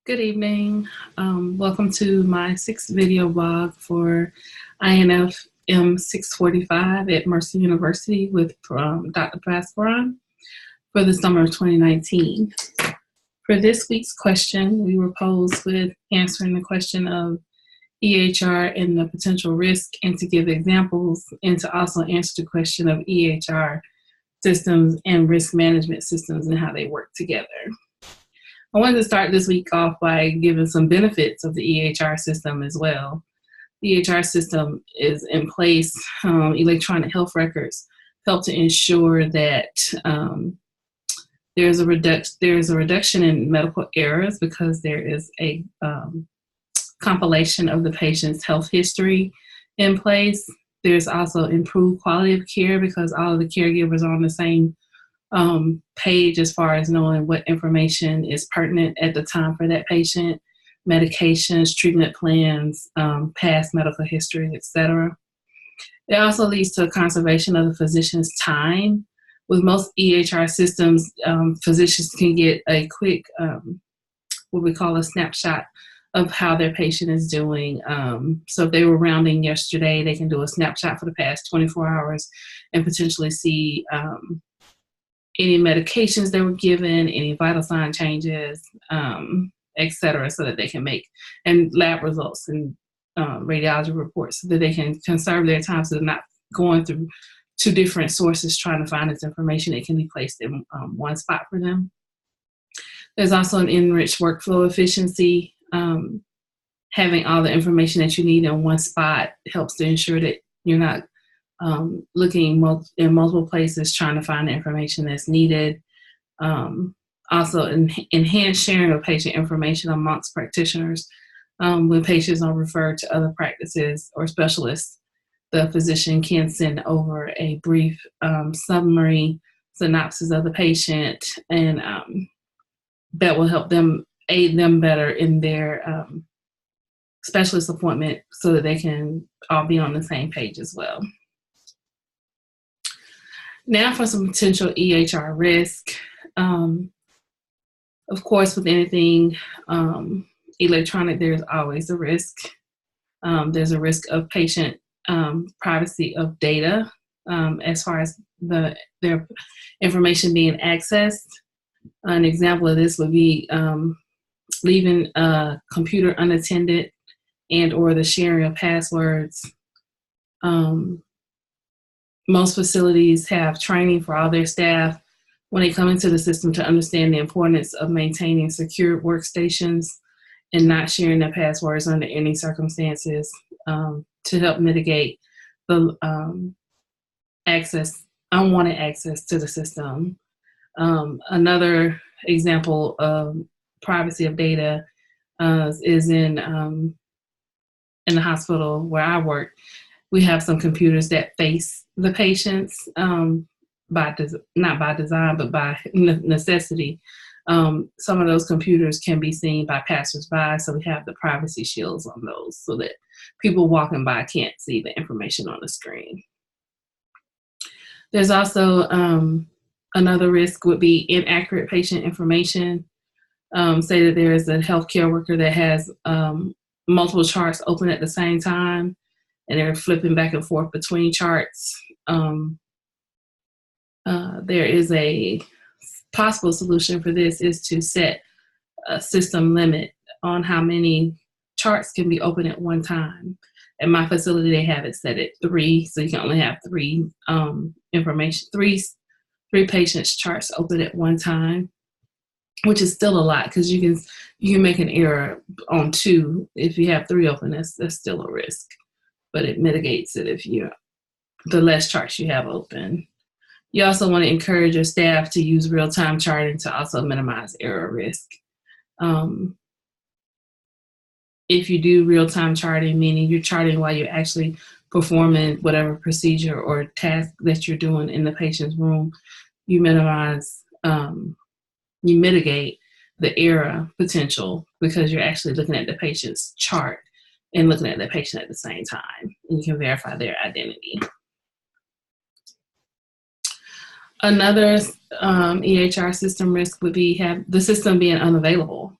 Good evening. Welcome to my sixth video blog for INFM 645 at Mercer University with Dr. Pascaron for the summer of 2019. For this week's question, we were posed with answering the question of EHR and the potential risk, and to give examples, and to also answer the question of EHR systems and risk management systems and how they work together. I wanted to start this week off by giving some benefits of the EHR system as well. The EHR system is in place. Electronic health records help to ensure that there's a reduction in medical errors because there is a compilation of the patient's health history in place. There's also improved quality of care because all of the caregivers are on the same page as far as knowing what information is pertinent at the time for that patient, medications, treatment plans, past medical history, etc. It also leads to a conservation of the physician's time. With most EHR systems, physicians can get a quick, what we call a snapshot of how their patient is doing. So if they were rounding yesterday, they can do a snapshot for the past 24 hours and potentially see any medications they were given, any vital sign changes, etc., so that they can make, and lab results and radiology reports, so that they can conserve their time so they're not going through two different sources trying to find this information. It can be placed in one spot for them. There's also an enriched workflow efficiency. Having all the information that you need in one spot helps to ensure that you're not looking in multiple places trying to find the information that's needed. Also, enhanced sharing of patient information amongst practitioners. When patients are referred to other practices or specialists, the physician can send over a brief summary synopsis of the patient, and that will help them, aid them better in their specialist appointment so that they can all be on the same page as well. Now for some potential EHR risk. Of course, with anything electronic, there's always a risk. There's a risk of patient privacy of data as far as their information being accessed. An example of this would be leaving a computer unattended and or the sharing of passwords. Most facilities have training for all their staff when they come into the system to understand the importance of maintaining secure workstations and not sharing their passwords under any circumstances to help mitigate the unwanted access to the system. Another example of privacy of data is in the hospital where I work. We have some computers that face the patients, not by design, but by necessity. Some of those computers can be seen by passersby, so we have the privacy shields on those so that people walking by can't see the information on the screen. There's also another risk would be inaccurate patient information. Say that there is a healthcare worker that has multiple charts open at the same time, and they're flipping back and forth between charts. There is a possible solution for this is to set a system limit on how many charts can be open at one time. At my facility, they have it set at 3, so you can only have three patients' charts open at one time, which is still a lot because you can make an error on 2. If you have 3 open, that's still a risk, but it mitigates it if the less charts you have open. You also want to encourage your staff to use real-time charting to also minimize error risk. If you do real-time charting, meaning you're charting while you're actually performing whatever procedure or task that you're doing in the patient's room, you mitigate the error potential because you're actually looking at the patient's chart and looking at the patient at the same time, and you can verify their identity. Another EHR system risk would be the system being unavailable.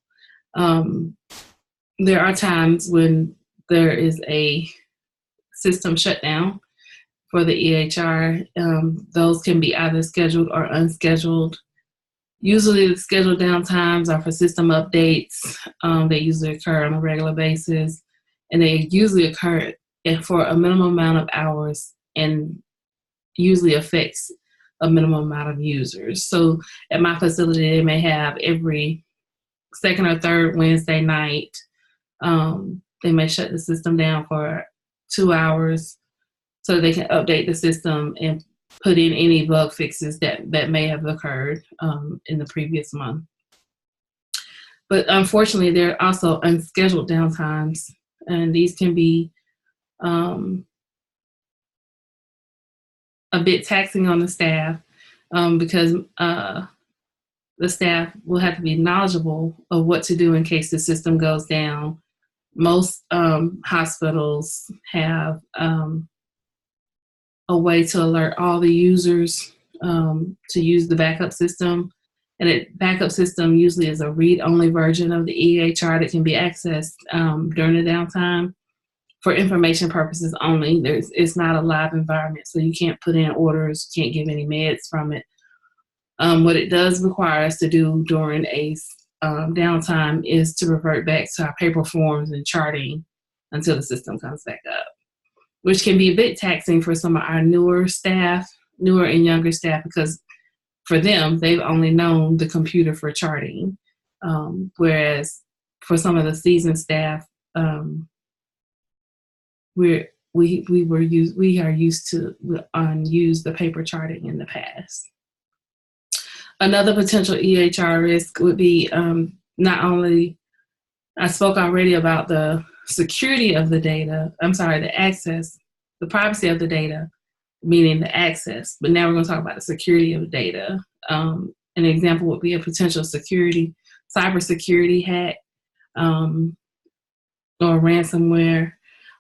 There are times when there is a system shutdown for the EHR. Those can be either scheduled or unscheduled. Usually the scheduled downtimes are for system updates. They usually occur on a regular basis, and they usually occur for a minimum amount of hours and usually affects a minimum amount of users. So at my facility, they may have every second or third Wednesday night. They may shut the system down for 2 hours so they can update the system and put in any bug fixes that may have occurred in the previous month. But unfortunately, there are also unscheduled downtimes, and these can be a bit taxing on the staff because the staff will have to be knowledgeable of what to do in case the system goes down. Most hospitals have a way to alert all the users to use the backup system. And the backup system usually is a read-only version of the EHR that can be accessed during the downtime for information purposes only. It's not a live environment, so you can't put in orders, can't give any meds from it. What it does require us to do during a downtime is to revert back to our paper forms and charting until the system comes back up, which can be a bit taxing for some of our newer and younger staff, because for them, they've only known the computer for charting. Whereas for some of the seasoned staff, we are used to use the paper charting in the past. Another potential EHR risk would be not only, I spoke already about the security of the data, the privacy of the data, meaning the access, but now we're going to talk about the security of the data. An example would be a potential cybersecurity hack or ransomware.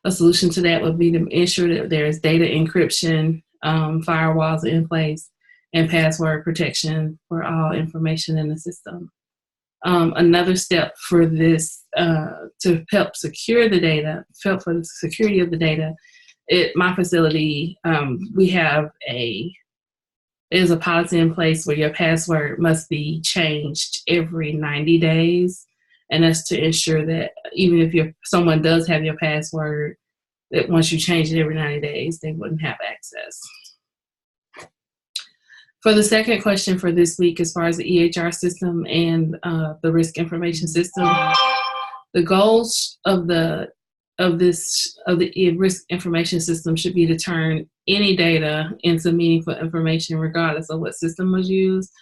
A solution to that would be to ensure that there's data encryption, firewalls in place, and password protection for all information in the system. Another step for this to help secure the data, help for the security of the data, at my facility, there's a policy in place where your password must be changed every 90 days. And that's to ensure that even if someone does have your password, that once you change it every 90 days, they wouldn't have access. For the second question for this week, as far as the EHR system and the risk information system, the goals of the risk information system should be to turn any data into meaningful information regardless of what system was used.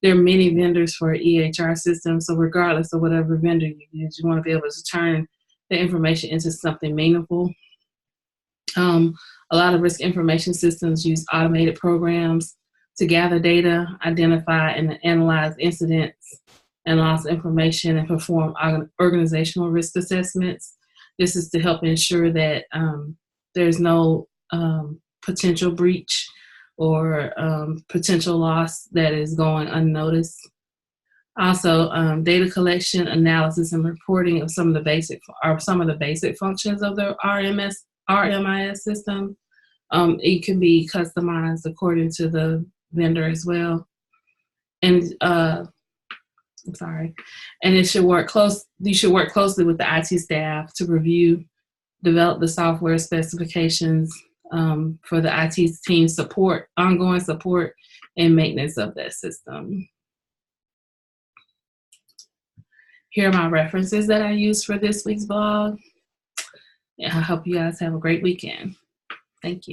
There are many vendors for EHR systems, so regardless of whatever vendor you use, you want to be able to turn the information into something meaningful. A lot of risk information systems use automated programs to gather data, identify and analyze incidents and loss information, and perform organizational risk assessments. This is to help ensure that there's no potential breach or potential loss that is going unnoticed. Also, data collection, analysis, and reporting of some of the basic functions of the RMIS system. It can be customized according to the vendor as well. And you should work closely with the IT staff to review, develop the software specifications for the IT team ongoing support and maintenance of that system. Here are my references that I used for this week's blog. I hope you guys have a great weekend. Thank you.